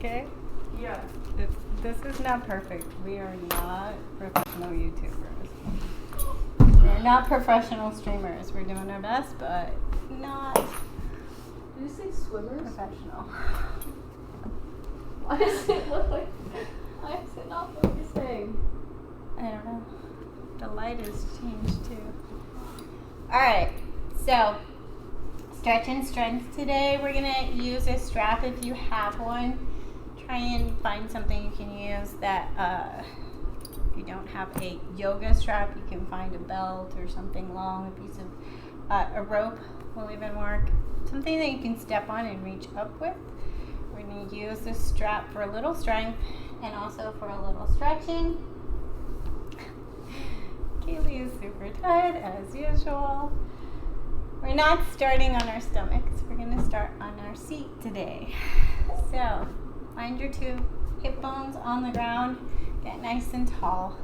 okay? Yeah. This is not perfect. We are not professional YouTubers. We're not professional streamers. We're doing our best, but not Did you say swimmers? professional. Why does it look like? Why is it not focusing? I don't know. The light has changed too. Alright, so stretch and strength today. We're going to use a strap if you have one. Try and find something you can use that, if you don't have a yoga strap, you can find a belt or something long, a piece of, a rope will even work. Something that you can step on and reach up with. We're going to use this strap for a little strength and also for a little stretching. Kaylee is super tired as usual. We're not starting on our stomachs. We're going to start on our seat today. So, find your two hip bones on the ground. Get nice and tall.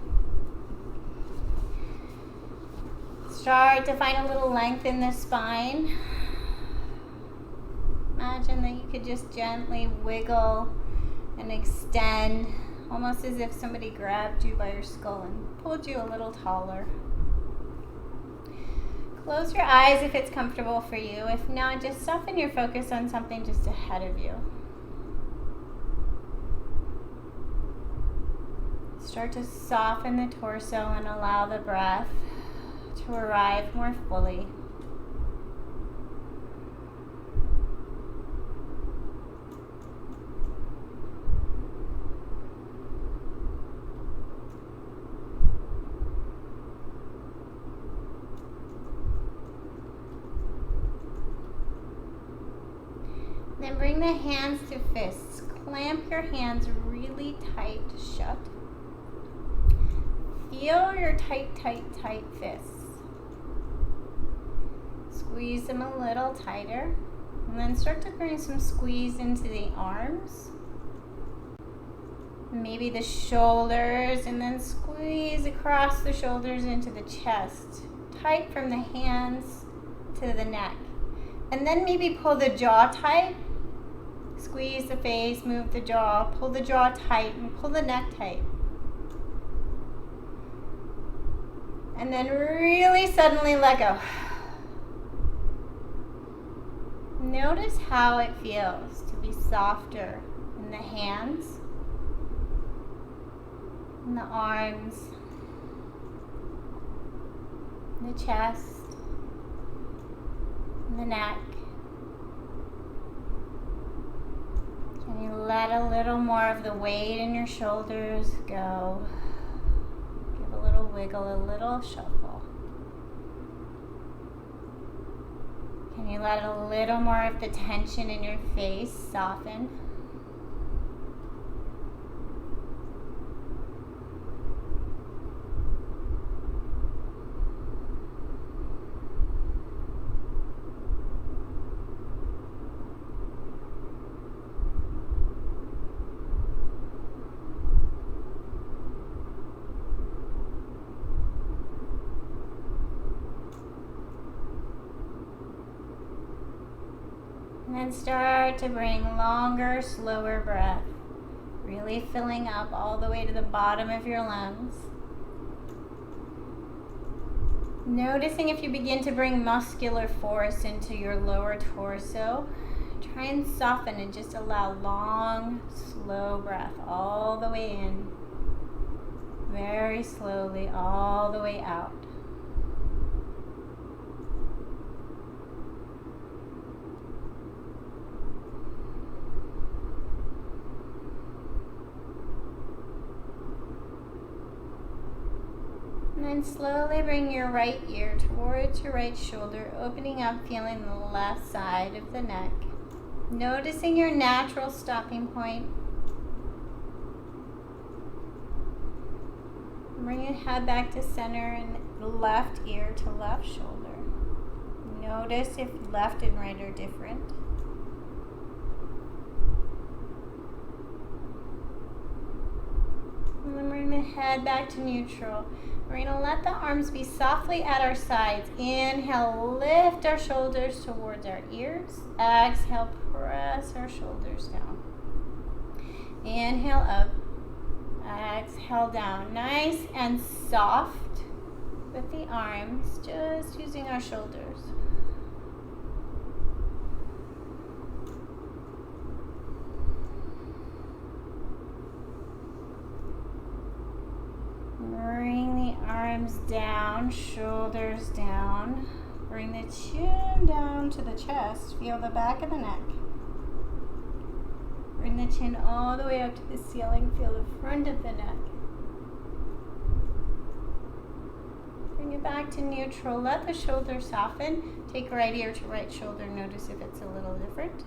Start to find a little length in the spine. Imagine that you could just gently wiggle and extend, almost as if somebody grabbed you by your skull and pulled you a little taller. Close your eyes if it's comfortable for you. If not, just soften your focus on something just ahead of you. Start to soften the torso and allow the breath to arrive more fully. Then bring the hands to fists. Clamp your hands really tight shut. Feel your tight, tight, tight fists. Squeeze them a little tighter. And then start to bring some squeeze into the arms. Maybe the shoulders, and then squeeze across the shoulders into the chest. Tight from the hands to the neck. And then maybe pull the jaw tight. Squeeze the face, move the jaw, pull the jaw tight, and pull the neck tight. And then really suddenly let go. Notice how it feels to be softer in the hands, in the arms, in the chest, in the neck. Can you let a little more of the weight in your shoulders go? Give a little wiggle, a little shuffle. Can you let a little more of the tension in your face soften? And then start to bring longer, slower breath, really filling up all the way to the bottom of your lungs. Noticing if you begin to bring muscular force into your lower torso, try and soften and just allow long, slow breath all the way in, very slowly all the way out. And then slowly bring your right ear towards your right shoulder, opening up, feeling the left side of the neck. Noticing your natural stopping point. Bring your head back to center and left ear to left shoulder. Notice if left and right are different. And then bring the head back to neutral. We're going to let the arms be softly at our sides. Inhale, lift our shoulders towards our ears. Exhale, press our shoulders down. Inhale up. Exhale down. Nice and soft with the arms, just using our shoulders. Bring the arms down, shoulders down. Bring the chin down to the chest. Feel the back of the neck. Bring the chin all the way up to the ceiling. Feel the front of the neck. Bring it back to neutral. Let the shoulders soften. Take right ear to right shoulder. Notice if it's a little different.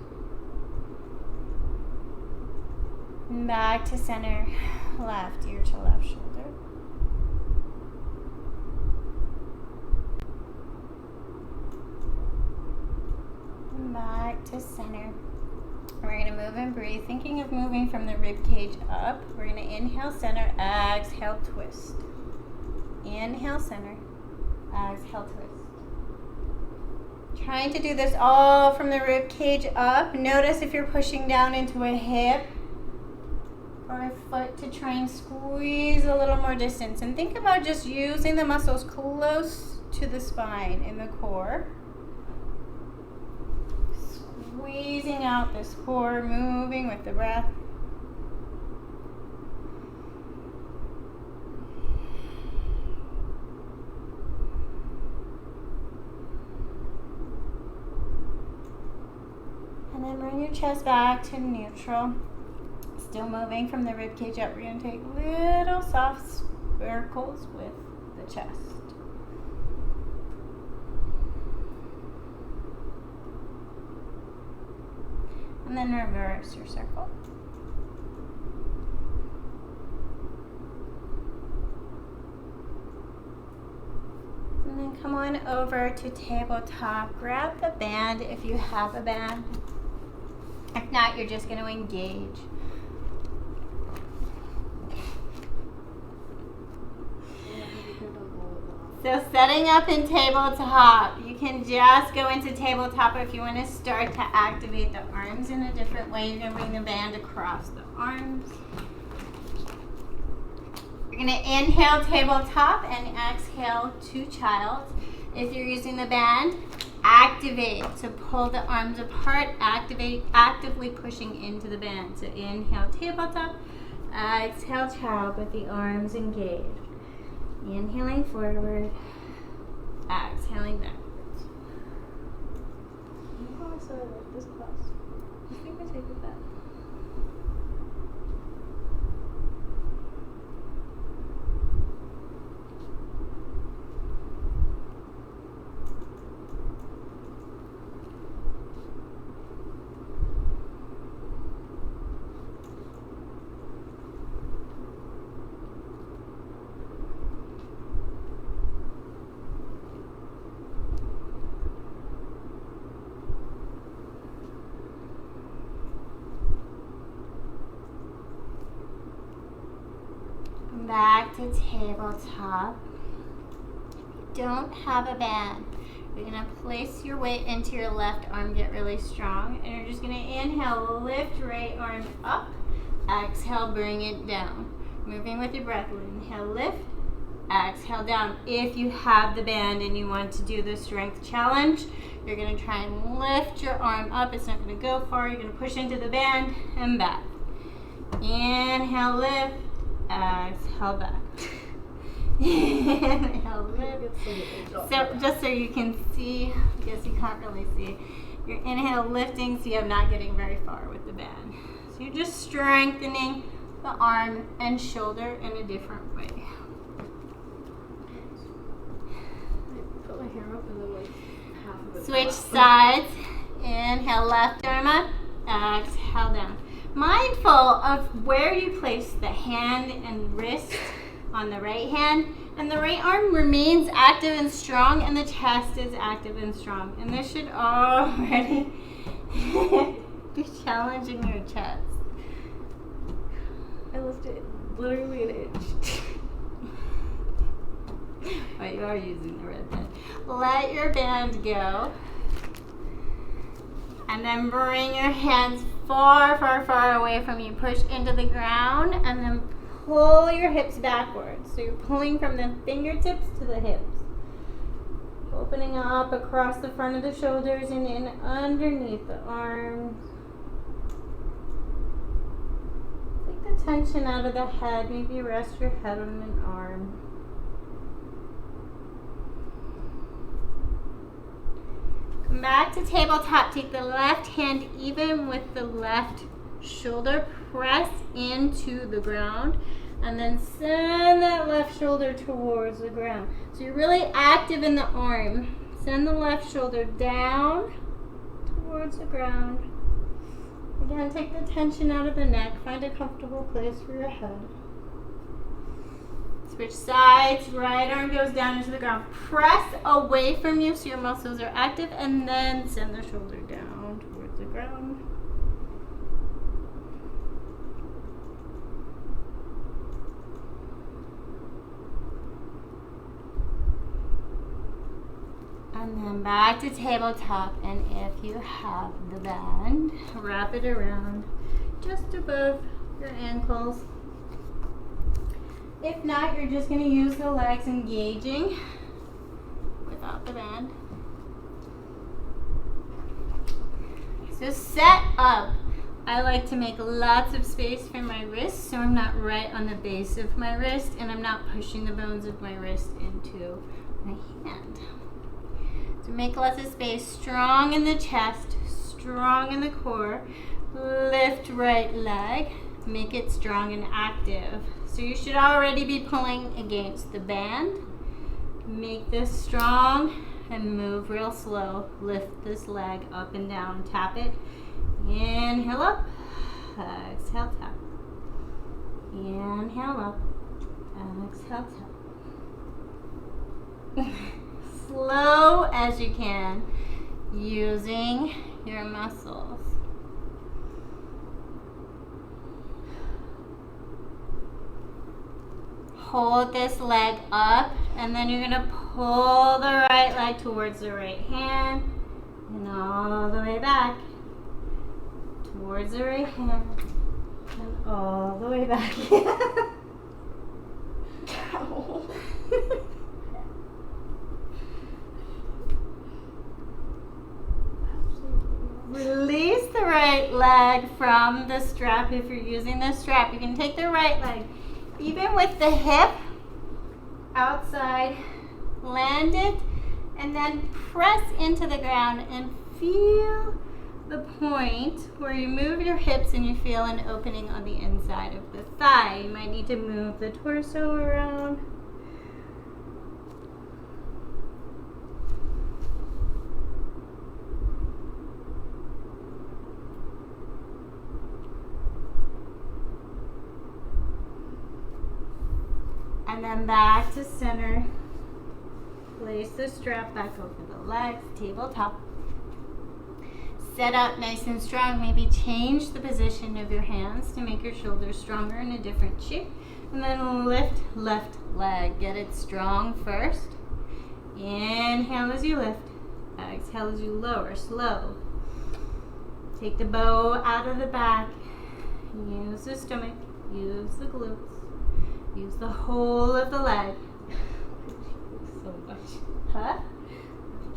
Back to center. Left ear to left shoulder. Back to center. We're going to move and breathe. Thinking of moving from the rib cage up. We're going to inhale center, exhale twist. Inhale center, exhale twist. Trying to do this all from the rib cage up. Notice if you're pushing down into a hip or a foot to try and squeeze a little more distance. And think about just using the muscles close to the spine in the core. Squeezing out this core, moving with the breath. And then bring your chest back to neutral. Still moving from the rib cage up. We're going to take little soft circles with the chest. And then reverse your circle. And then come on over to tabletop. Grab the band if you have a band. If not, you're just going to engage. So setting up in tabletop, you can just go into tabletop if you want to start to activate the arms in a different way. You're going to bring the band across the arms. You're going to inhale tabletop and exhale to child. If you're using the band, activate to pull the arms apart, actively pushing into the band. So inhale tabletop, exhale child with the arms engaged. Inhaling forward, exhaling backwards. How I started this class. I think I take it back. Back to tabletop. Don't have a band. You're going to place your weight into your left arm, get really strong, and you're just going to inhale, lift right arm up, exhale, bring it down. Moving with your breath. Inhale, lift, exhale, down. If you have the band and you want to do the strength challenge, you're going to try and lift your arm up. It's not going to go far. You're going to push into the band and back. Inhale, lift. Exhale back. Inhale, lift. So just so you can see, I guess you can't really see. Your inhale lifting, so you're not getting very far with the band. So you're just strengthening the arm and shoulder in a different way. Put my hair up and then like half of it. Switch sides. Inhale, left arm up. Exhale down. Mindful of where you place the hand and wrist on the right hand, and the right arm remains active and strong, and the chest is active and strong. And this should already be challenging your chest. I lifted literally an inch. But you are using the red band. Let your band go. And then bring your hands far, far, far away from you. Push into the ground and then pull your hips backwards. So you're pulling from the fingertips to the hips. Opening up across the front of the shoulders and in underneath the arms. Take the tension out of the head. Maybe rest your head on an arm. Come back to tabletop. Take the left hand even with the left shoulder. Press into the ground. And then send that left shoulder towards the ground. So you're really active in the arm. Send the left shoulder down towards the ground. Again, take the tension out of the neck. Find a comfortable place for your head. Switch sides. Right arm goes down into the ground. Press away from you so your muscles are active. And then send the shoulder down towards the ground. And then back to tabletop, and if you have the band, wrap it around just above your ankles. If not, you're just going to use the legs engaging without the band. So set up. I like to make lots of space for my wrist so I'm not right on the base of my wrist and I'm not pushing the bones of my wrist into my hand. So make lots of space, strong in the chest, strong in the core. Lift right leg, make it strong and active. So you should already be pulling against the band. Make this strong and move real slow. Lift this leg up and down, tap it. Inhale up, exhale tap. Inhale up, exhale tap. Slow as you can, using your muscles. Hold this leg up, and then you're going to pull the right leg towards the right hand, and all the way back, towards the right hand, and all the way back. Release the right leg from the strap. If you're using the strap, you can take the right leg, even with the hip outside, land it, and then press into the ground and feel the point where you move your hips and you feel an opening on the inside of the thigh. You might need to move the torso around. And then back to center. Place the strap back over the legs, tabletop. Set up nice and strong. Maybe change the position of your hands to make your shoulders stronger in a different shape. And then lift left leg. Get it strong first. Inhale as you lift. Exhale as you lower, slow. Take the bow out of the back. Use the stomach. Use the glutes. Use the whole of the leg. So much. Huh?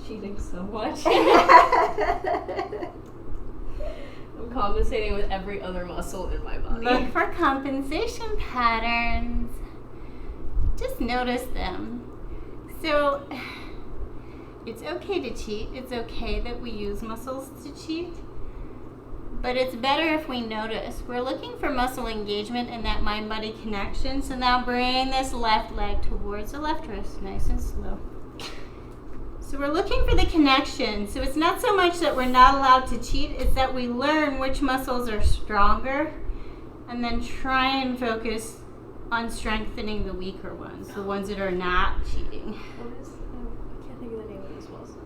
Cheating so much. I'm compensating with every other muscle in my body. Look for compensation patterns. Just notice them. So, it's okay to cheat. It's okay that we use muscles to cheat. But it's better if we notice. We're looking for muscle engagement and that mind-body connection. So now bring this left leg towards the left wrist, nice and slow. So we're looking for the connection. So it's not so much that we're not allowed to cheat, it's that we learn which muscles are stronger and then try and focus on strengthening the weaker ones, the ones that are not cheating. I can't think of the name of this muscle.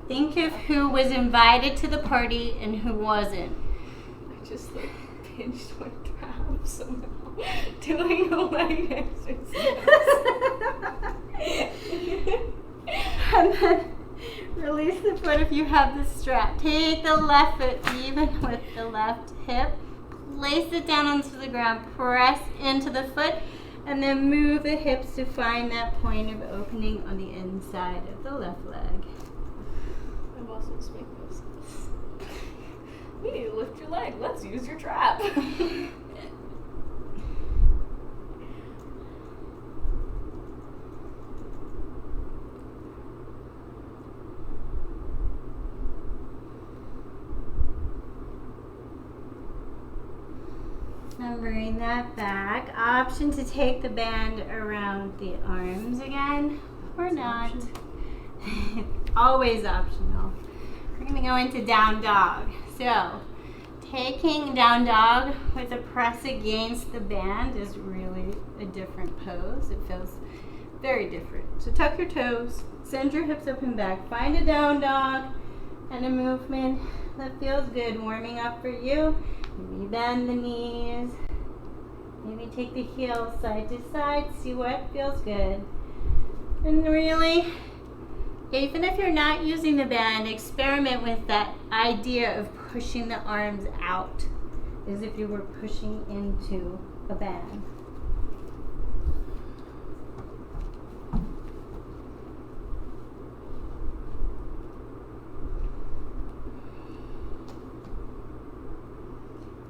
Think of who was invited to the party and who wasn't. I just pinched my trap somehow doing a leg exercise. And then Release the foot if you have the strap. Take the left foot even with the left hip. Place it down onto the ground. Press into the foot and then move the hips to find that point of opening on the inside of the left leg. I'm also making this. We need to lift your leg. Let's use your trap. And bring that back. Option to take the band around the arms again, or not. Always optional. We're going to go into down dog. So, taking down dog with a press against the band is really a different pose. It feels very different. So tuck your toes, send your hips open back, find a down dog and a movement that feels good, warming up for you. Maybe bend the knees, maybe take the heels side to side, see what feels good. And really, even if you're not using the band, experiment with that idea of pushing the arms out as if you were pushing into a band.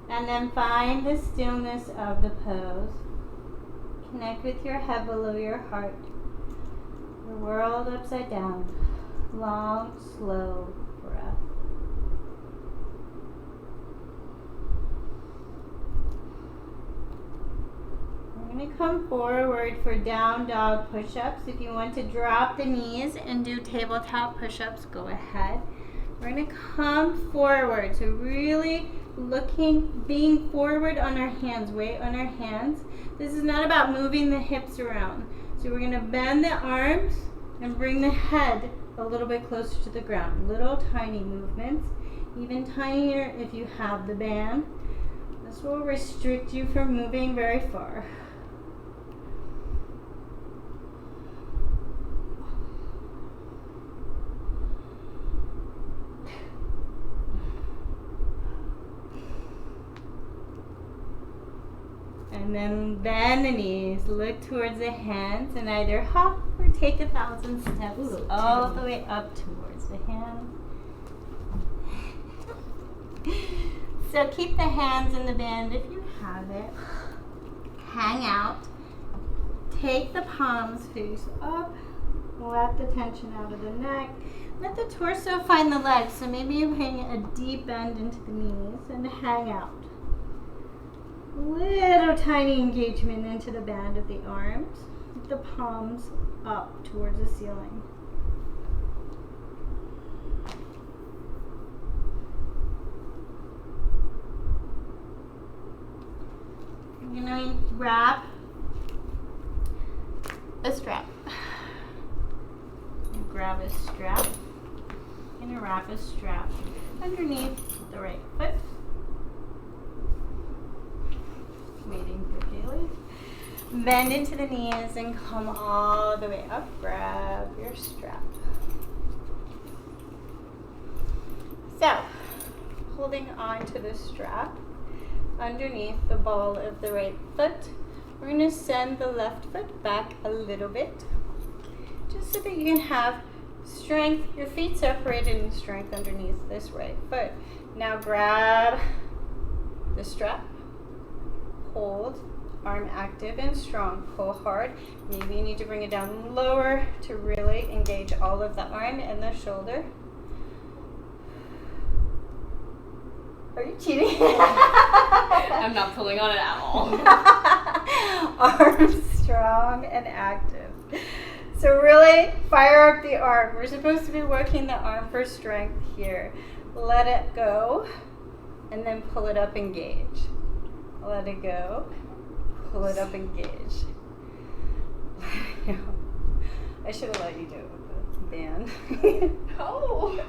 And then find the stillness of the pose. Connect with your head below your heart. The world upside down. Long, slow breath. We're going to come forward for down dog push-ups. If you want to drop the knees and do tabletop push-ups, go ahead. We're going to come forward. So really being forward on our hands, weight on our hands. This is not about moving the hips around. So we're going to bend the arms and bring the head a little bit closer to the ground. Little tiny movements, even tinier if you have the band. This will restrict you from moving very far. And then bend the knees, look towards the hands, and either hop or take 1,000 steps all the way up towards the hands. So keep the hands in the band if you have it. Hang out. Take the palms face up. Let the tension out of the neck. Let the torso find the legs. So maybe you bring a deep bend into the knees and hang out. Little tiny engagement into the band of the arms. With the palms up towards the ceiling. You're going to wrap a strap. You grab a strap. You're going to wrap a strap underneath the right foot. Waiting for Kaylee. Bend into the knees and come all the way up. Grab your strap. So, holding on to the strap underneath the ball of the right foot, we're going to send the left foot back a little bit, just so that you can have strength, your feet separated and strength underneath this right foot. Now grab the strap, hold, arm active and strong, pull hard. Maybe you need to bring it down lower to really engage all of the arm and the shoulder. Are you cheating? I'm not pulling on it at all. Arms strong and active. So really fire up the arm. We're supposed to be working the arm for strength here. Let it go and then pull it up, engage. Let it go, pull it up, engage. I should have let you do it with the band. No.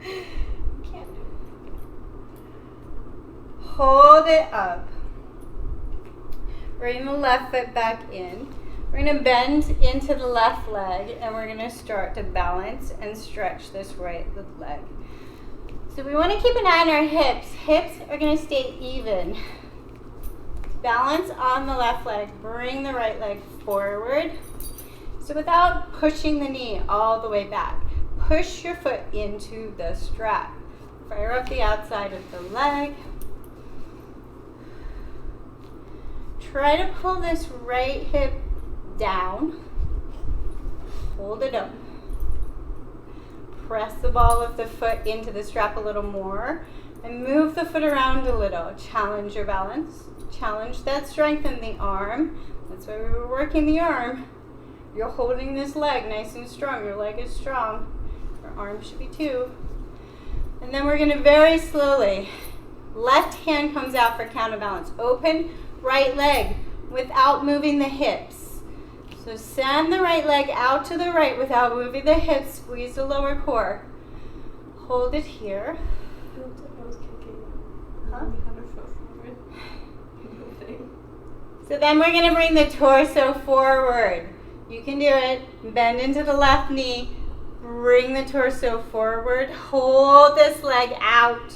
Can't do it. Hold it up. Bring the left foot back in. We're going to bend into the left leg and we're going to start to balance and stretch this right leg. So we want to keep an eye on our hips. Hips are going to stay even. Balance on the left leg. Bring the right leg forward. So without pushing the knee all the way back, push your foot into the strap. Fire up the outside of the leg. Try to pull this right hip down. Hold it up. Press the ball of the foot into the strap a little more and move the foot around a little. Challenge your balance. Challenge that strength in the arm. That's why we were working the arm. You're holding this leg nice and strong. Your leg is strong. Your arm should be too. And then we're going to very slowly, left hand comes out for counterbalance. Open right leg without moving the hips. So send the right leg out to the right without moving the hips. Squeeze the lower core. Hold it here. I was kicking. Huh? Thing. So then we're going to bring the torso forward. You can do it. Bend into the left knee. Bring the torso forward. Hold this leg out.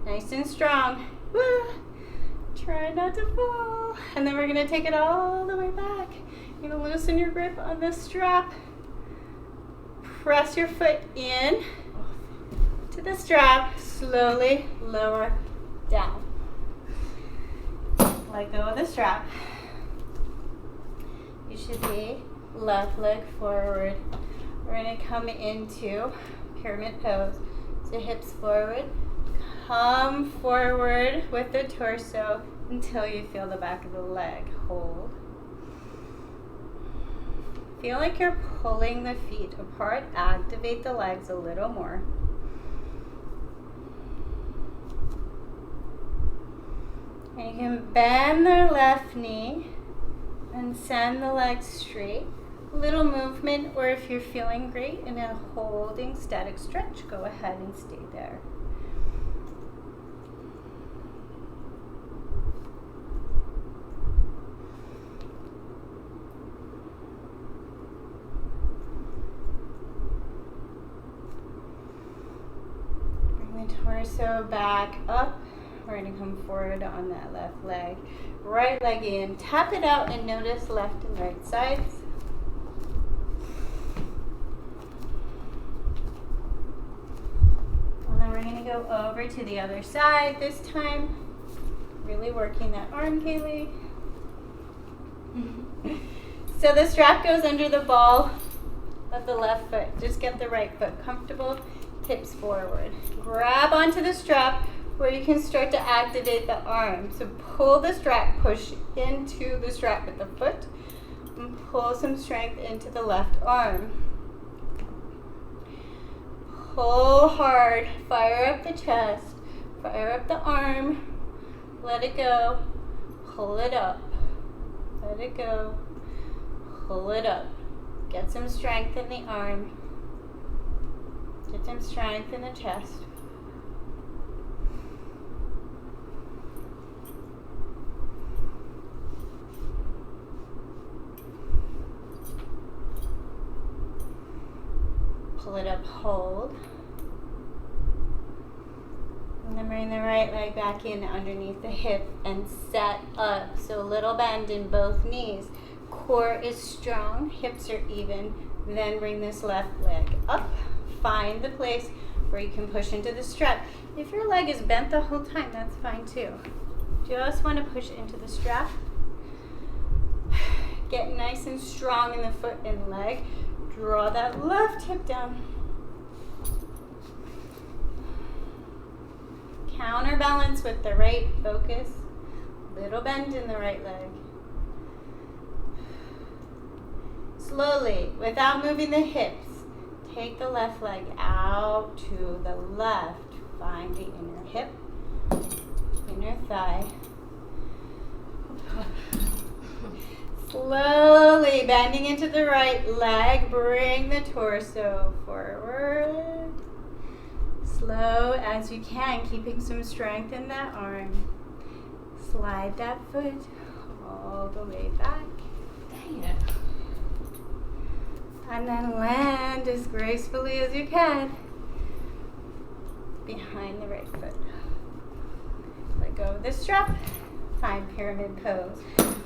Nice and strong. Woo. Try not to fall. And then we're going to take it all the way back. You're going to loosen your grip on this strap. Press your foot in to the strap. Slowly lower down. Let go of the strap. You should be left leg forward. We're going to come into pyramid pose. So hips forward. Come forward with the torso until you feel the back of the leg. Hold. Feel like you're pulling the feet apart. Activate the legs a little more. And you can bend the left knee and send the legs straight. Little movement, or if you're feeling great in a holding static stretch, go ahead and stay there. Bring the torso back up. We're going to come forward on that left leg. Right leg in. Tap it out and notice left and right sides. And then we're going to go over to the other side this time. Really working that arm, Kaylee. So the strap goes under the ball of the left foot. Just get the right foot comfortable. Hips forward. Grab onto the strap where you can start to activate the arm. So pull the strap, push into the strap with the foot, and pull some strength into the left arm. Pull hard, fire up the chest, fire up the arm, let it go, pull it up, let it go, pull it up. Get some strength in the arm, get some strength in the chest. Pull it up, hold. And then bring the right leg back in underneath the hip and set up. So a little bend in both knees. Core is strong, hips are even. Then bring this left leg up. Find the place where you can push into the strap. If your leg is bent the whole time, that's fine too. Just want to push into the strap. Get nice and strong in the foot and leg. Draw that left hip down. Counterbalance with the right focus. Little bend in the right leg. Slowly, without moving the hips, take the left leg out to the left. Find the inner hip, inner thigh. Slowly bending into the right leg, bring the torso forward. Slow as you can, keeping some strength in that arm. Slide that foot all the way back. Dang it. And then land as gracefully as you can behind the right foot. Let go of the strap. Find pyramid pose.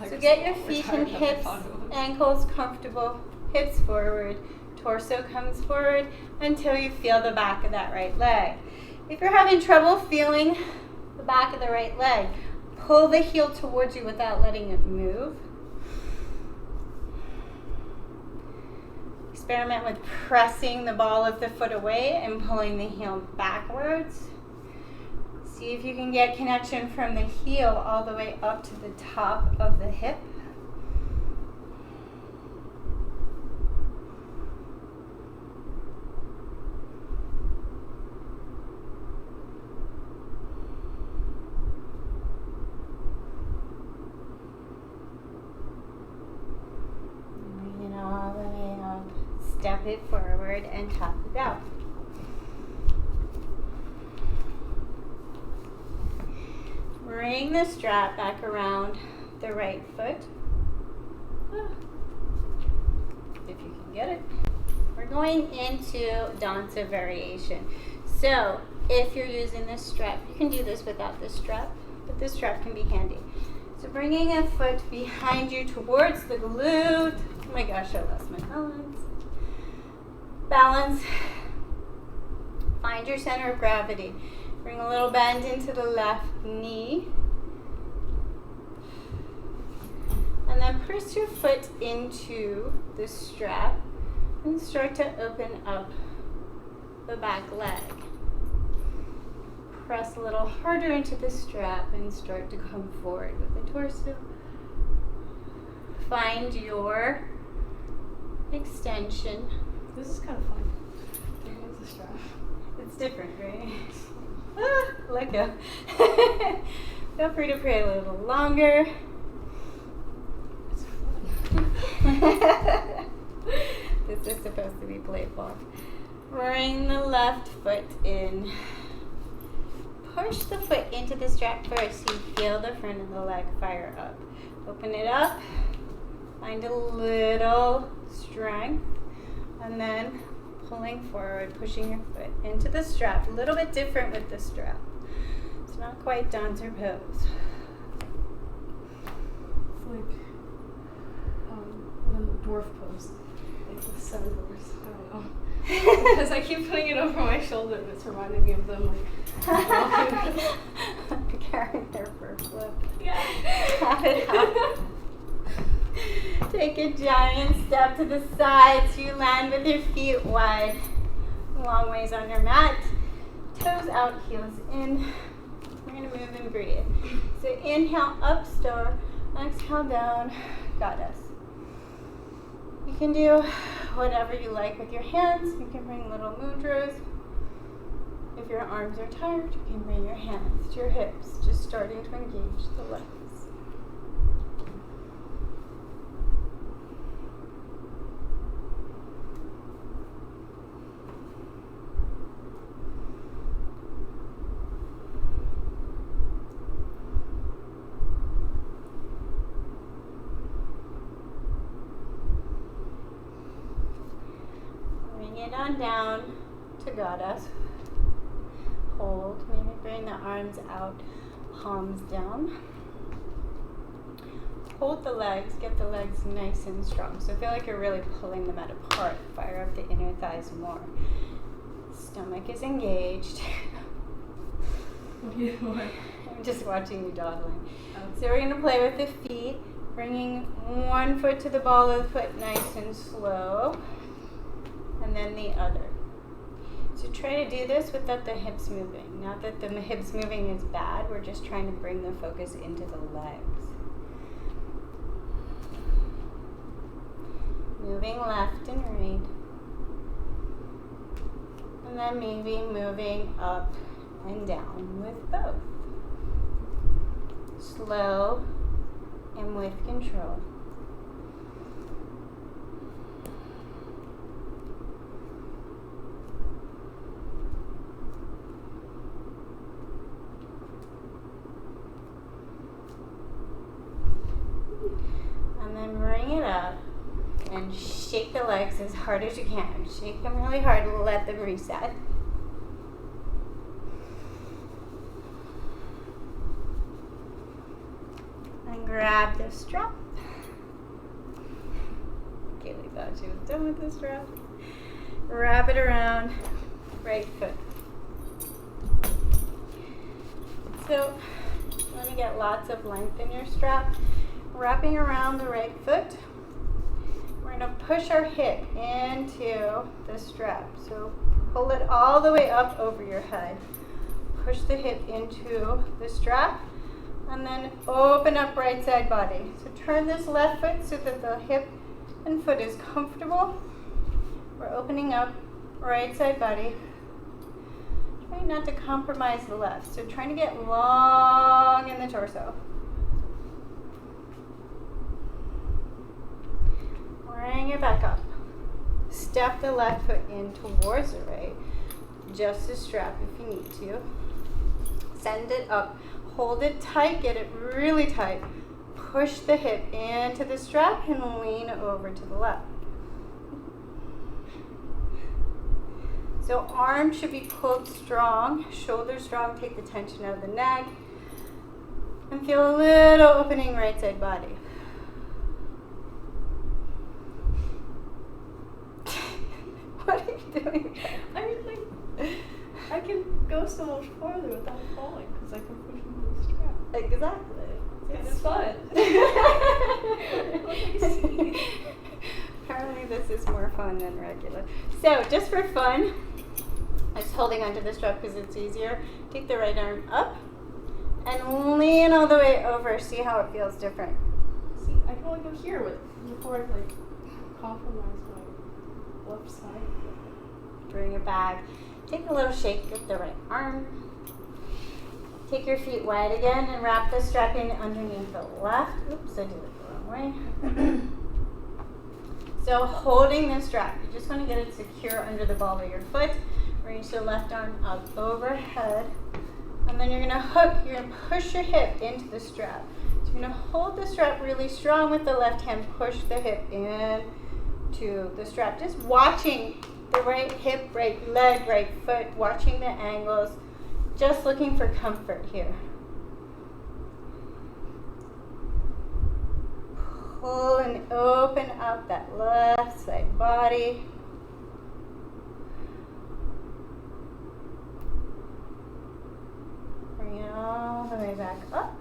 So get your feet and hips, ankles comfortable, hips forward, torso comes forward until you feel the back of that right leg. If you're having trouble feeling the back of the right leg, pull the heel towards you without letting it move. Experiment with pressing the ball of the foot away and pulling the heel backwards. See if you can get connection from the heel all the way up to the top of the hip. Bring it all the way up. Step it forward and tap it out. Bring the strap back around the right foot. If you can get it. We're going into dancer variation. So if you're using this strap, you can do this without this strap, but this strap can be handy. So bringing a foot behind you towards the glute. Oh my gosh, I lost my balance. Balance. Find your center of gravity. Bring a little bend into the left knee. And then press your foot into the strap and start to open up the back leg. Press a little harder into the strap and start to come forward with the torso. Find your extension. This is kind of fun. Taking off the strap. It's different, right? Let go. Feel free to pray a little longer. It's fun. This is supposed to be playful. Bring the left foot in. Push the foot into the strap first so you feel the front of the leg fire up. Open it up. Find a little strength. And then pulling forward, pushing your foot into the strap. A little bit different with the strap. It's not quite dancer pose. It's like the dwarf pose. Like with 7 doors. I don't know. Because I keep putting it over my shoulder and it's reminding me of them like carrying their first look. Yeah. Have it out. Take a giant step to the side so you land with your feet wide. Long ways on your mat. Toes out, heels in. We're going to move and breathe. So inhale, up, star. Exhale, down, goddess. You can do whatever you like with your hands. You can bring little mudras. If your arms are tired, you can bring your hands to your hips, just starting to engage the legs. Bring it on down to goddess. Hold, maybe bring the arms out, palms down. Hold the legs, get the legs nice and strong. So feel like you're really pulling them apart. Fire up the inner thighs more. Stomach is engaged. I'm just watching you dawdling. So we're going to play with the feet, bringing one foot to the ball of the foot nice and slow, and then the other. So try to do this without the hips moving. Not that the hips moving is bad, we're just trying to bring the focus into the legs. Moving left and right. And then maybe moving up and down with both. Slow and with control. And then bring it up. And shake the legs as hard as you can. Shake them really hard and let them reset. And grab the strap. Kaylee thought she was done with the strap. Wrap it around right foot. So you want to get lots of length in your strap. Wrapping around the right foot. We're going to push our hip into the strap. So pull it all the way up over your head. Push the hip into the strap and then open up right side body. So turn this left foot so that the hip and foot is comfortable. We're opening up right side body. Trying not to compromise the left. So trying to get long in the torso. Bring it back up. Step the left foot in towards the right. Just the strap if you need to. Send it up. Hold it tight. Get it really tight. Push the hip into the strap and lean over to the left. So arms should be pulled strong. Shoulders strong. Take the tension out of the neck. And feel a little opening right side body. What are you doing? I mean, like, I can go so much farther without falling because I can push into the strap. Exactly. It's fun. Apparently this is more fun than regular. So just for fun, I'm just holding onto the strap because it's easier. Take the right arm up and lean all the way over. See how it feels different. See, I can only go here with before I like compromise my left side. Bring it back. Take a little shake with the right arm. Take your feet wide again and wrap the strap in underneath the left. Oops, I did it the wrong way. So holding the strap, you just want to get it secure under the ball of your foot. Reach the left arm up overhead. And then you're going to hook, you're going to push your hip into the strap. So you're going to hold the strap really strong with the left hand, push the hip in to the strap. Just watching the right hip, right leg, right foot, watching the angles, just looking for comfort here. Pull and open up that left side body. Bring it all the way back up.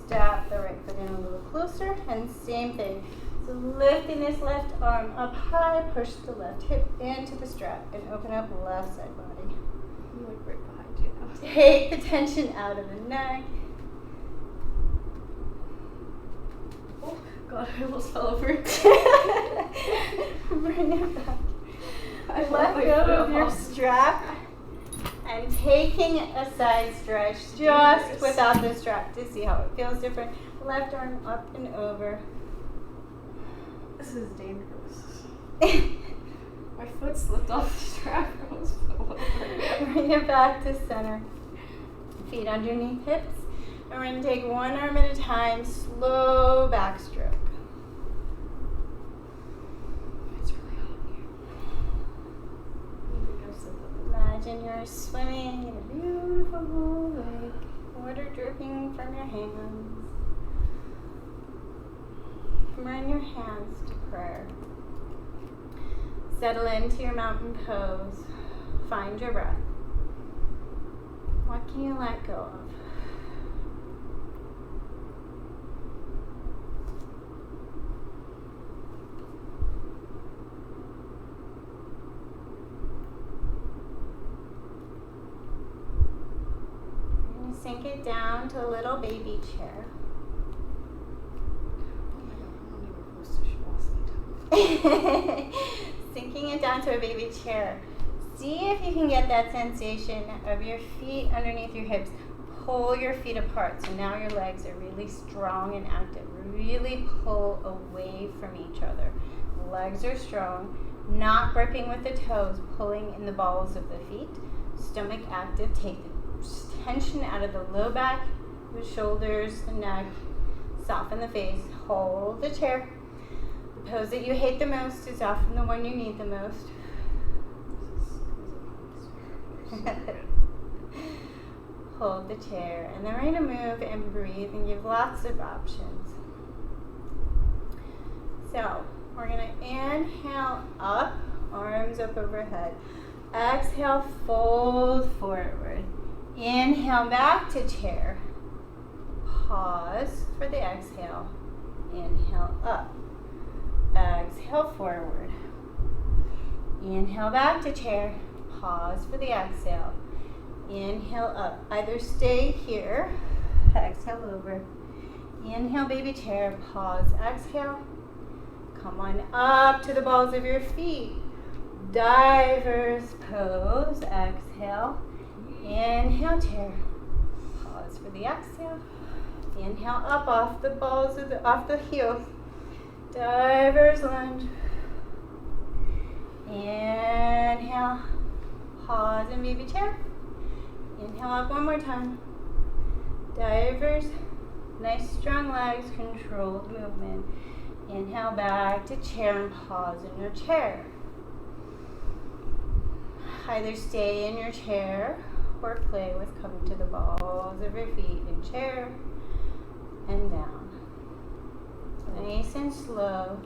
Step the right foot in a little closer, and same thing. So lifting this left arm up high, push the left hip into the strap, and open up left side body. I'm like right behind you now. Take the tension out of the neck. Oh God, I almost fell over. Bring it back. I Let go of your strap and taking a side stretch just without the strap to see how it feels different. Left arm up and over. This is dangerous. My foot slipped off the strap. I almost fell over. Bring it back to center. Feet underneath hips. And we're going to take one arm at a time, slow backstroke. It's really hot here. Imagine you're swimming in a beautiful lake, water dripping from your hands. Run your hands to prayer. Settle into your mountain pose. Find your breath. What can you let go of? You're going to sink it down to a little baby chair. Sinking it down to a baby chair. See if you can get that sensation of your feet underneath your hips. Pull your feet apart so now your legs are really strong and active. Really pull away from each other. Legs are strong, not gripping with the toes, pulling in the balls of the feet. Stomach active. Take the tension out of the low back, the shoulders, the neck. Soften the face. Hold the chair. pose that you hate the most is often the one you need the most. Hold the chair, and then we're going to move and breathe and give lots of options. So we're going to inhale up, arms up overhead. Exhale, fold forward. Inhale back to chair. Pause for the exhale. Inhale up. Exhale forward. Inhale back to chair. Pause for the exhale. Inhale up. Either stay here. Exhale over. Inhale baby chair. Pause. Exhale. Come on up to the balls of your feet. Diver's pose. Exhale. Inhale chair. Pause for the exhale. Inhale up off the balls of off the heels. Diver's lunge. Inhale. Pause in baby chair. Inhale up one more time. Divers. Nice strong legs. Controlled movement. Inhale back to chair and pause in your chair. Either stay in your chair or play with coming to the balls of your feet in chair and down. Nice and slow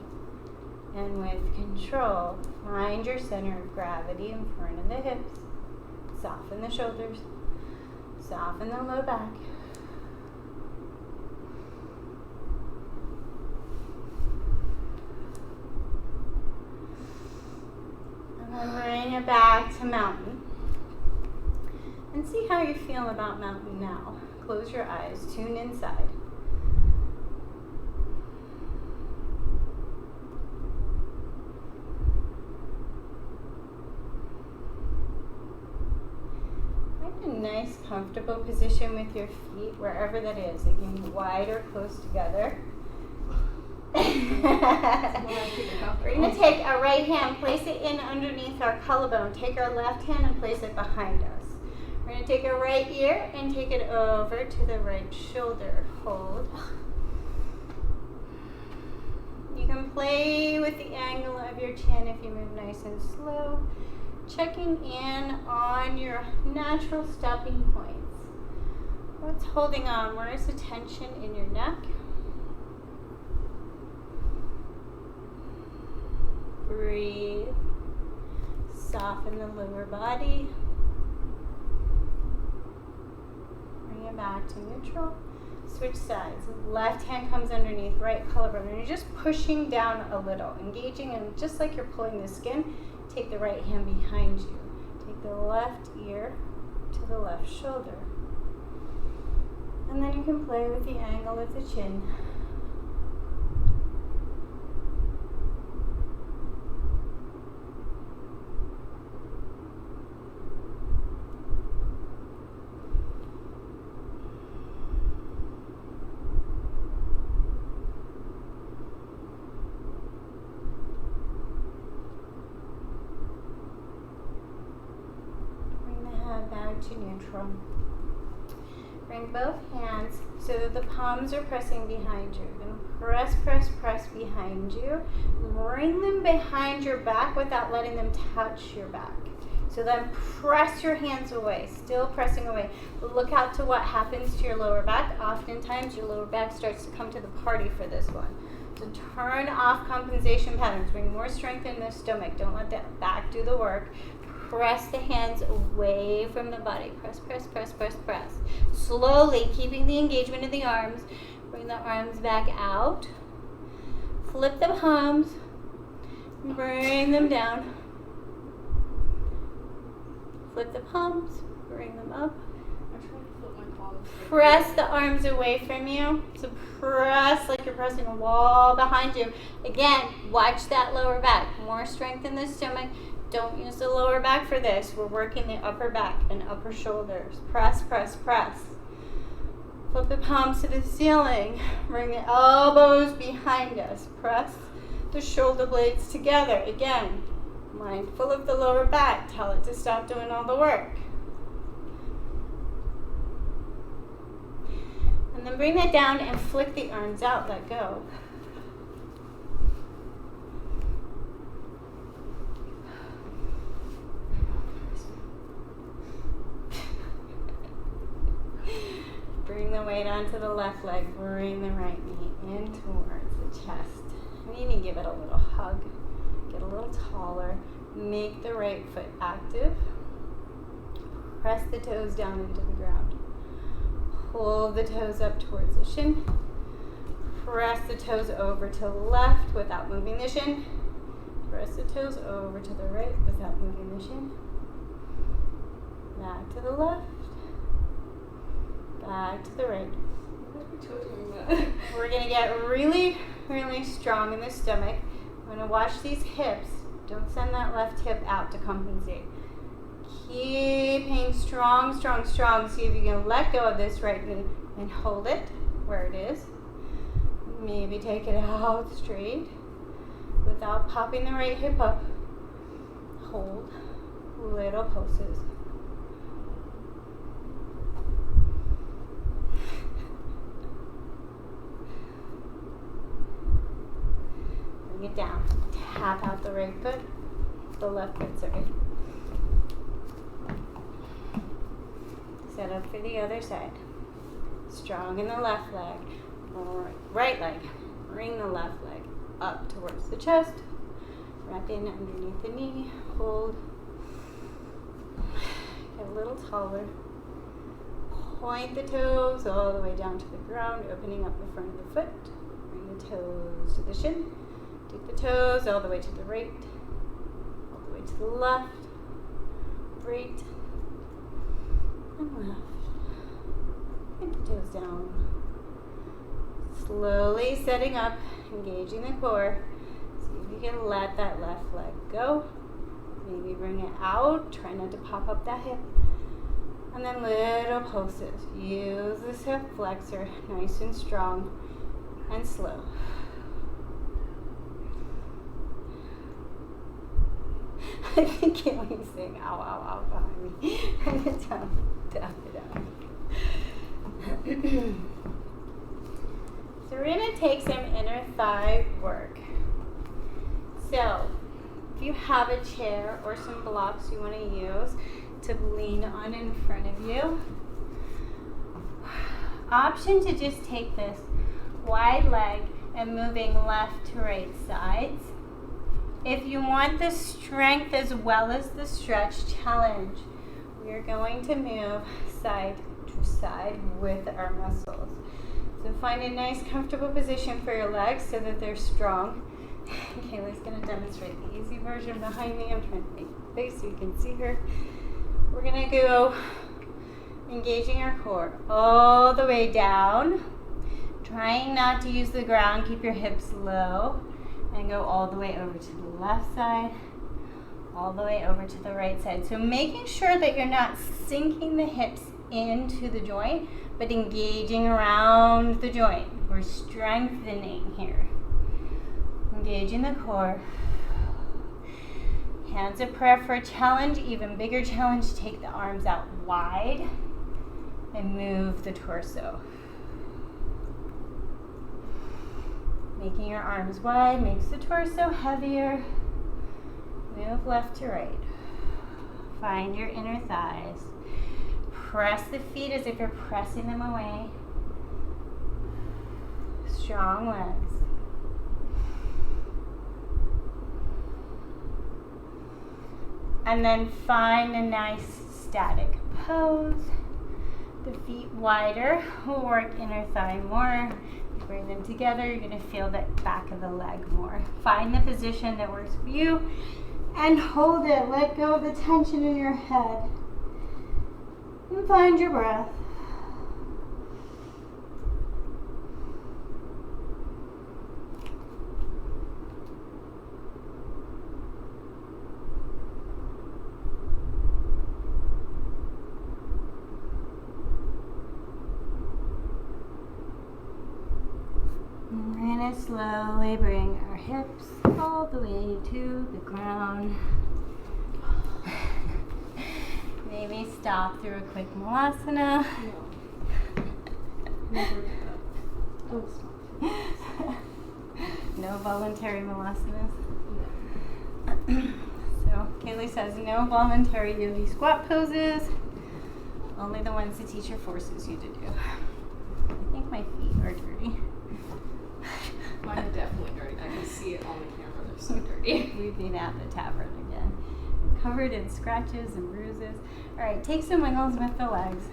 and with control. Find your center of gravity in front of the hips. Soften the shoulders. Soften the low back. And then bring it back to mountain. And see how you feel about mountain now. Close your eyes, tune inside. Find a nice, comfortable position with your feet, wherever that is. Again, wide or close together. We're going to take our right hand, place it in underneath our collarbone. Take our left hand and place it behind us. We're going to take our right ear and take it over to the right shoulder. Hold. You can play with the angle of your chin if you move nice and slow. Checking in on your natural stopping points. What's holding on? Where is the tension in your neck? Breathe. Soften the lower body. Bring it back to neutral. Switch sides. Left hand comes underneath right collarbone, and you're just pushing down a little, engaging, and just like you're pulling the skin, take the right hand behind you. Take the left ear to the left shoulder. And then you can play with the angle of the chin. To neutral. Bring both hands so that the palms are pressing behind you. You're going to press, press, press behind you. Bring them behind your back without letting them touch your back. So then press your hands away, still pressing away. But look out to what happens to your lower back. Oftentimes your lower back starts to come to the party for this one. So turn off compensation patterns. Bring more strength in the stomach. Don't let that back do the work. Press the hands away from the body. Press, press, press, press, press. Slowly, keeping the engagement of the arms. Bring the arms back out. Flip the palms. Bring them down. Flip the palms. Bring them up. I'm trying to flip my palms. Press the arms away from you. So press like you're pressing a wall behind you. Again, watch that lower back. More strength in the stomach. Don't use the lower back for this. We're working the upper back and upper shoulders. Press, press, press. Flip the palms to the ceiling. Bring the elbows behind us. Press the shoulder blades together. Again, mindful of the lower back. Tell it to stop doing all the work. And then bring that down and flick the arms out. Let go. the weight onto the left leg. Bring the right knee in towards the chest. Maybe give it a little hug. Get a little taller. Make the right foot active. Press the toes down into the ground. Pull the toes up towards the shin. Press the toes over to the left without moving the shin. Press the toes over to the right without moving the shin. Back to the left. Back to the right. We're going to get really, really strong in the stomach. I'm going to watch these hips. Don't send that left hip out to compensate. Keeping strong, strong, strong. See if you can let go of this right knee and hold it where it is. Maybe take it out straight without popping the right hip up. Hold little pulses. Bring it down. Tap out the right foot, the left foot, sorry. Set up for the other side. Strong in the left leg. Right leg. Bring the left leg up towards the chest. Wrap in underneath the knee. Hold. Get a little taller. Point the toes all the way down to the ground, opening up the front of the foot. Bring the toes to the shin. Take the toes all the way to the right. All the way to the left. Right. And left. Get the toes down. Slowly setting up, engaging the core. See if you can let that left leg go. Maybe bring it out. Try not to pop up that hip. And then little pulses. Use this hip flexor, nice and strong and slow. I think Kaylee's saying ow, ow, ow behind me. I'm going to tap it out. So we're going to take some inner thigh work. So if you have a chair or some blocks you want to use to lean on in front of you, option to just take this wide leg and moving left to right sides. If you want the strength as well as the stretch challenge, we are going to move side to side with our muscles. So find a nice comfortable position for your legs so that they're strong. Kaylee's going to demonstrate the easy version behind me. I'm trying to make a face so you can see her. We're going to go engaging our core all the way down. Trying not to use the ground. Keep your hips low. And go all the way over to the left side, all the way over to the right side. So making sure that you're not sinking the hips into the joint, but engaging around the joint. We're strengthening here. Engaging the core. Hands of prayer for a challenge, even bigger challenge. Take the arms out wide and move the torso. Making your arms wide makes the torso heavier. Move left to right. Find your inner thighs. Press the feet as if you're pressing them away. Strong legs. And then find a nice static pose. The feet wider will work inner thigh more. Bring them together, you're going to feel that back of the leg more. Find the position that works for you and hold it. Let go of the tension in your head. And find your breath. We're going to slowly bring our hips all the way to the ground. Maybe stop through a quick malasana. No. Never do that. Don't stop. No voluntary malasanas. So Kaylee says no voluntary yogi squat poses. Only the ones the teacher forces you to do. Mine are definitely dirty. I can see it on the camera. They're so dirty. We've been at the tavern again. Covered in scratches and bruises. All right, take some wiggles with the legs.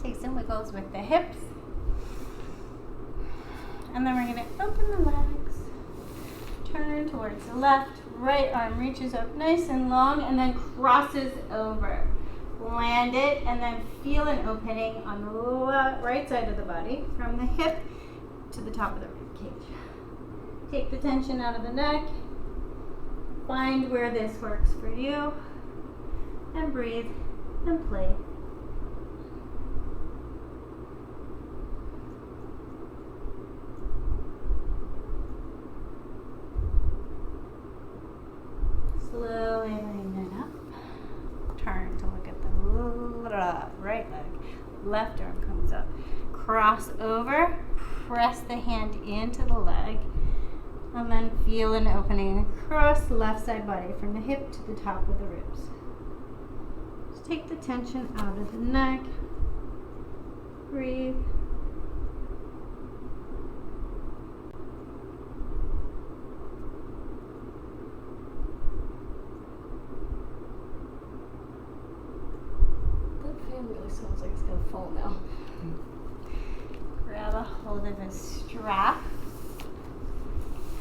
Take some wiggles with the hips. And then we're gonna open the legs. Turn towards the left. Right arm reaches up nice and long and then crosses over. Land it and then feel an opening on the right side of the body from the hip to the top of the rib cage. Take the tension out of the neck. Find where this works for you. And breathe and play. Slowly bring it up. Turn to look at the right leg. Left arm comes up. Cross over. Press the hand into the leg. And then feel an opening across the left side body from the hip to the top of the ribs. Just take the tension out of the neck. Breathe. Really sounds like it's gonna fall now. Grab a hold of the strap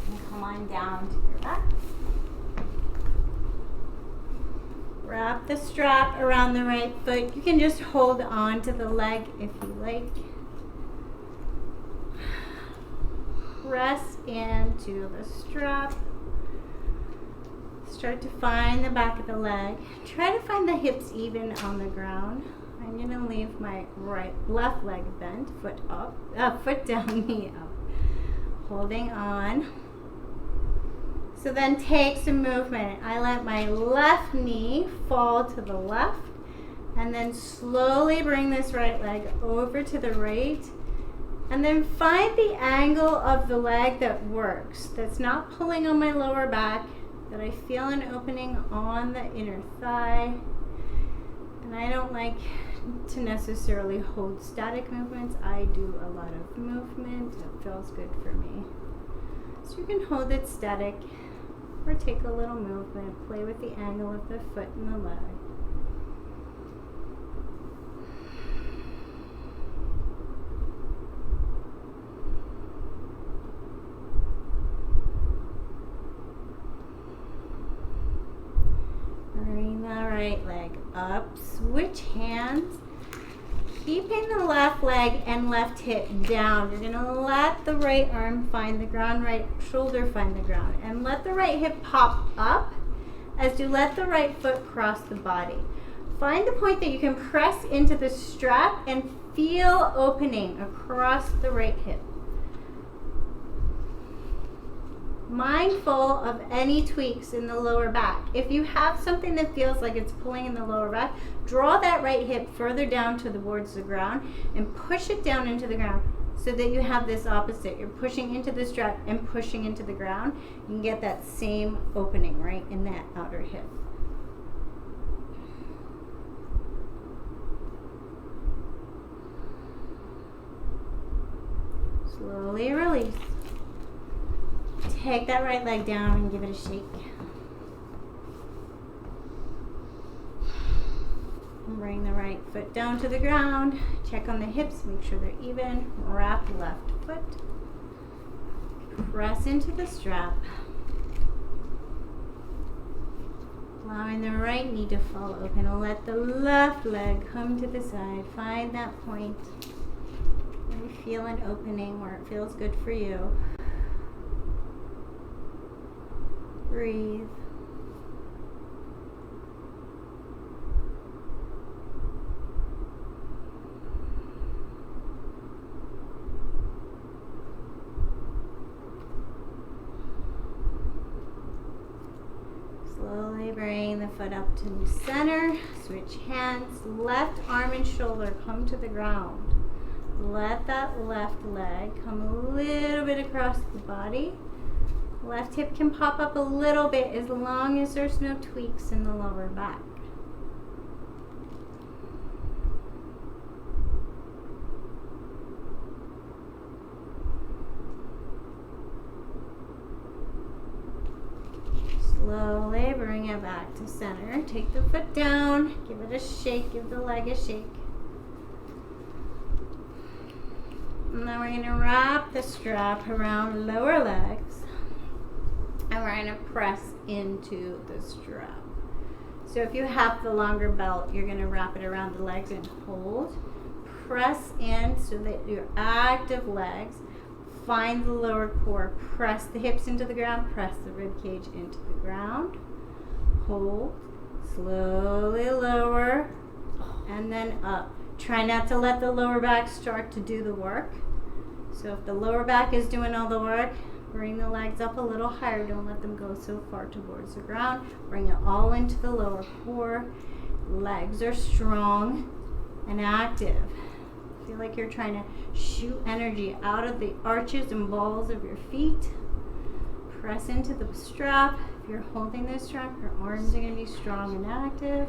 and come on down to your back. Wrap the strap around the right foot. You can just hold on to the leg if you like. Press into the strap. Start to find the back of the leg. Try to find the hips even on the ground. I'm going to leave my left leg bent, foot down, knee up. Holding on. So then take some movement. I let my left knee fall to the left and then slowly bring this right leg over to the right. And then find the angle of the leg that works, that's not pulling on my lower back, that I feel an opening on the inner thigh. And I don't like to necessarily hold static movements. I do a lot of movement. It feels good for me. So you can hold it static or take a little movement. Play with the angle of the foot and the leg. Bring the right leg up, switch hands, keeping the left leg and left hip down. You're gonna let the right arm find the ground, right shoulder find the ground, and let the right hip pop up as you let the right foot cross the body. Find the point that you can press into the strap and feel opening across the right hip. Mindful of any tweaks in the lower back. If you have something that feels like it's pulling in the lower back, draw that right hip further down towards the ground and push it down into the ground so that you have this opposite. You're pushing into the strap and pushing into the ground. You can get that same opening right in that outer hip. Slowly release. Take that right leg down and give it a shake. And bring the right foot down to the ground. Check on the hips, make sure they're even. Wrap left foot. Press into the strap. Allowing the right knee to fall open. Let the left leg come to the side. Find that point. And feel an opening where it feels good for you. Breathe. Slowly bring the foot up to center. Switch hands. Left arm and shoulder come to the ground. Let that left leg come a little bit across the body. Left hip can pop up a little bit as long as there's no tweaks in the lower back. slowly bring it back to center. Take the foot down, give it a shake, give the leg a shake. And then we're going to wrap the strap around lower legs. And we're going to press into the strap. So if you have the longer belt, you're going to wrap it around the legs and hold. Press in so that your active legs find the lower core. Press the hips into the ground. Press the rib cage into the ground. Hold. Slowly lower. And then up. Try not to let the lower back start to do the work. So if the lower back is doing all the work, bring the legs up a little higher. Don't let them go so far towards the ground. Bring it all into the lower core. Legs are strong and active. Feel like you're trying to shoot energy out of the arches and balls of your feet. Press into the strap. If you're holding this strap, your arms are going to be strong and active.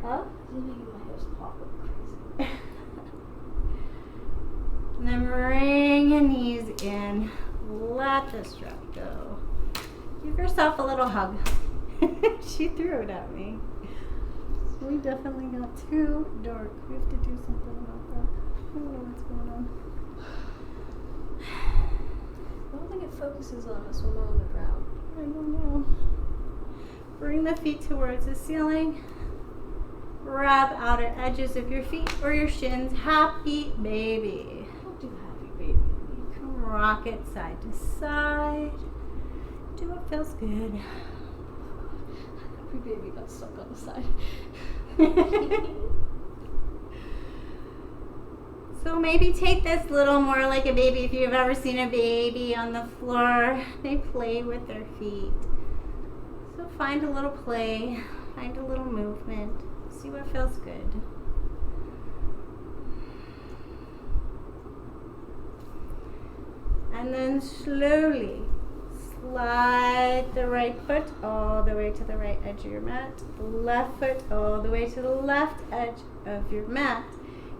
Up. This is making my hips pop like crazy. And then bring your knees in. Let the strap go. Give yourself a little hug. She threw it at me. We definitely got too dark. We have to do something about that. I don't know what's going on. I don't think it focuses on us when we're on the ground. I don't know. Bring the feet towards the ceiling. Wrap outer edges of your feet or your shins. Happy baby. Don't do happy baby. You can rock it side to side. Do what feels good. Happy baby got stuck on the side. So maybe take this little more like a baby. If you've ever seen a baby on the floor, they play with their feet. So find a little play, find a little movement, see what feels good. And then slowly slide the right foot all the way to the right edge of your mat. The left foot all the way to the left edge of your mat.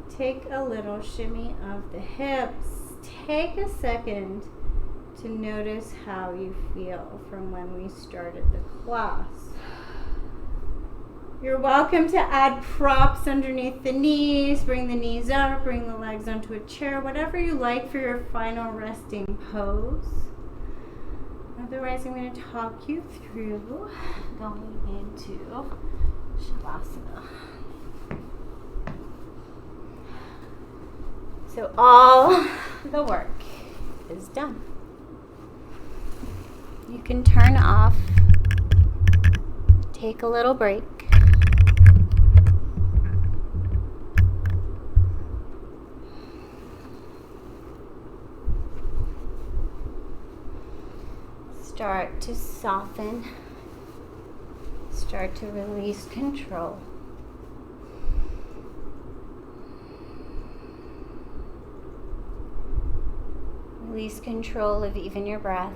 Take a little shimmy of the hips. Take a second to notice how you feel from when we started the class. You're welcome to add props underneath the knees. Bring the knees up, bring the legs onto a chair, whatever you like for your final resting pose. Otherwise, I'm going to talk you through going into Shavasana. So all the work is done. You can turn off, take a little break. Start to soften, start to release control. Release control of even your breath.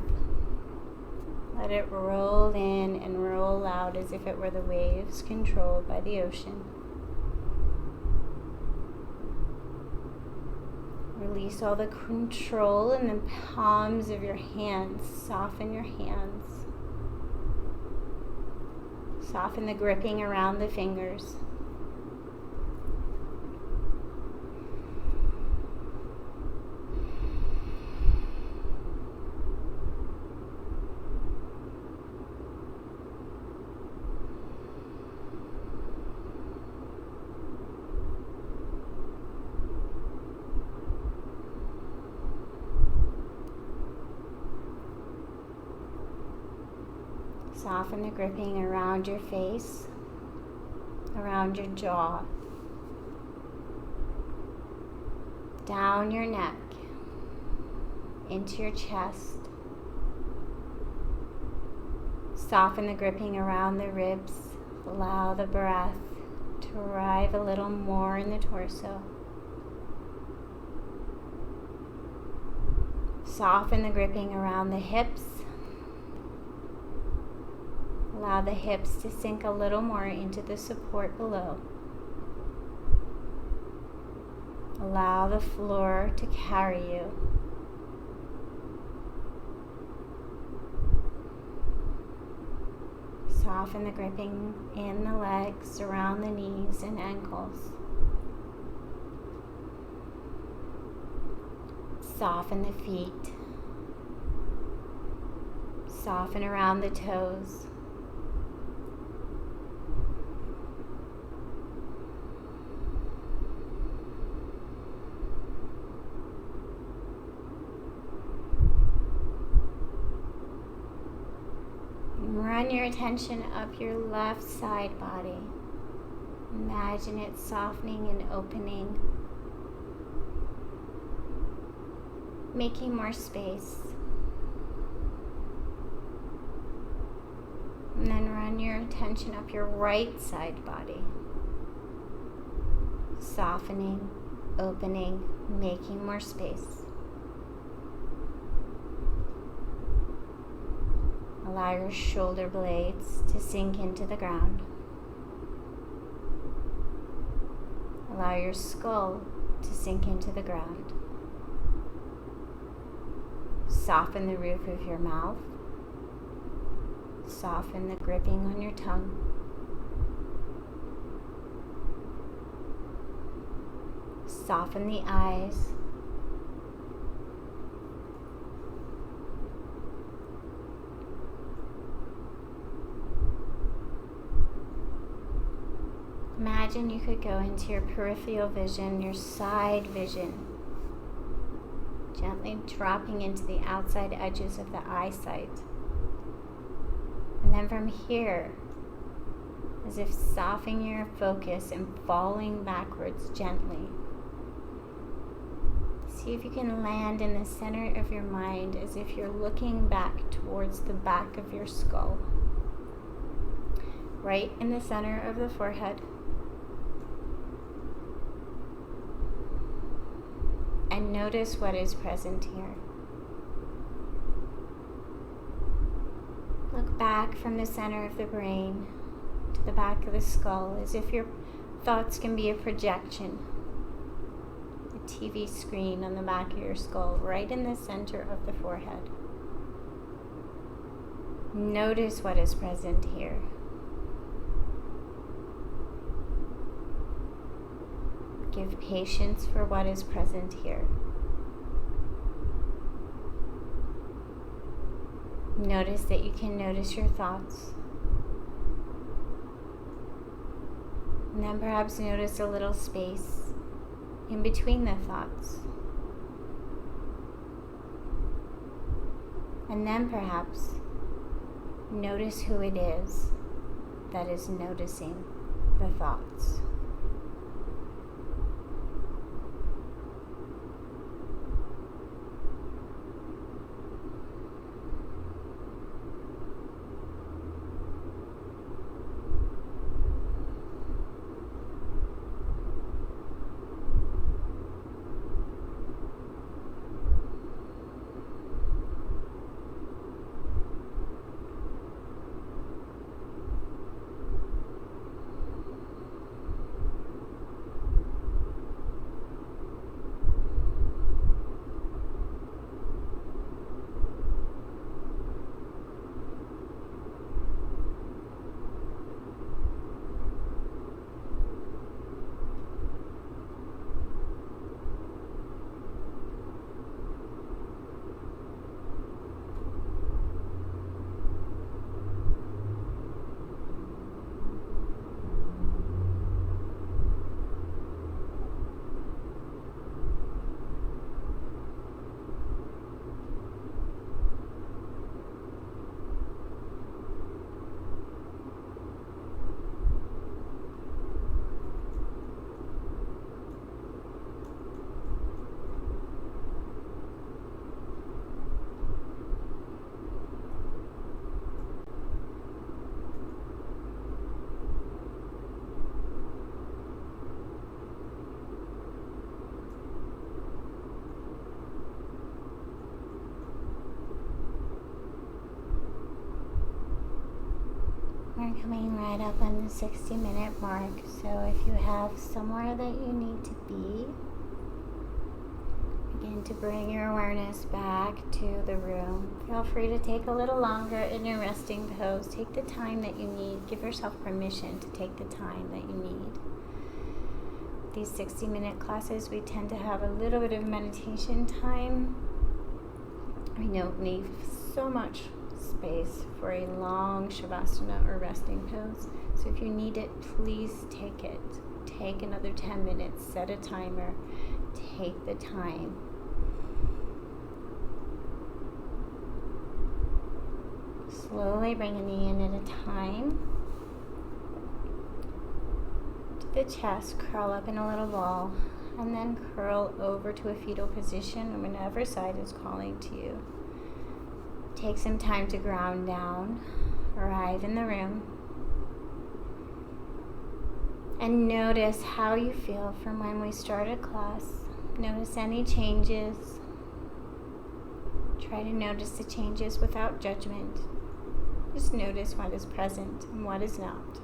Let it roll in and roll out as if it were the waves controlled by the ocean. Release all the control in the palms of your hands. Soften your hands. Soften the gripping around the fingers. Soften the gripping around your face, around your jaw, down your neck, into your chest. Soften the gripping around the ribs. Allow the breath to arrive a little more in the torso. Soften the gripping around the hips. Allow the hips to sink a little more into the support below. Allow the floor to carry you. Soften the gripping in the legs, around the knees and ankles. Soften the feet. Soften around the toes. Run your attention up your left side body. Imagine it softening and opening, making more space. And then run your attention up your right side body. Softening, opening, making more space. Allow your shoulder blades to sink into the ground. Allow your skull to sink into the ground. Soften the roof of your mouth. Soften the gripping on your tongue. Soften the eyes. Imagine you could go into your peripheral vision, your side vision, gently dropping into the outside edges of the eyesight. And then from here, as if softening your focus and falling backwards gently. See if you can land in the center of your mind as if you're looking back towards the back of your skull. Right in the center of the forehead. And notice what is present here. Look back from the center of the brain to the back of the skull as if your thoughts can be a projection, a TV screen on the back of your skull, right in the center of the forehead. Notice what is present here. Give patience for what is present here. Notice that you can notice your thoughts. And then perhaps notice a little space in between the thoughts. And then perhaps notice who it is that is noticing the thoughts. We're coming right up on the 60-minute mark, so if you have somewhere that you need to be, begin to bring your awareness back to the room. Feel free to take a little longer in your resting pose. Take the time that you need. Give yourself permission to take the time that you need. These 60-minute classes, we tend to have a little bit of meditation time. We don't leave so much space for a long Shavasana or resting pose. So if you need it, please take it. Take another 10 minutes. Set a timer. Take the time. Slowly bring a knee in at a time. To the chest, curl up in a little ball, and then curl over to a fetal position on whatever side is calling to you. Take some time to ground down, arrive in the room, and notice how you feel from when we started class. Notice any changes. Try to notice the changes without judgment. Just notice what is present and what is not.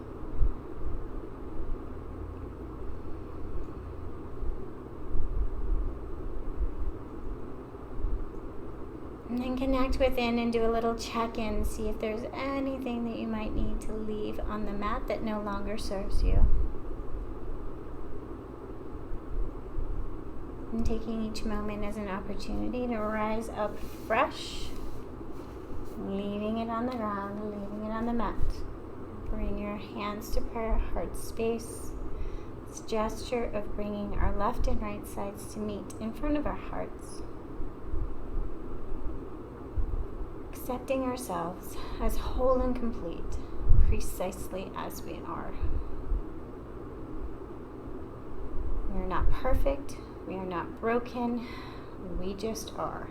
And then connect within and do a little check-in. See if there's anything that you might need to leave on the mat that no longer serves you. And taking each moment as an opportunity to rise up fresh, leaving it on the ground, leaving it on the mat. Bring your hands to prayer, heart space. This gesture of bringing our left and right sides to meet in front of our hearts. Accepting ourselves as whole and complete, precisely as we are. We are not perfect. We are not broken. We just are.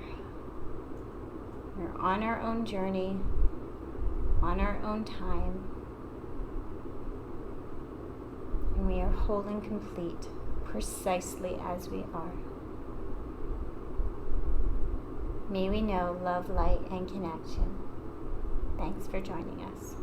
We're on our own journey, on our own time, and we are whole and complete, precisely as we are. May we know love, light, and connection. Thanks for joining us.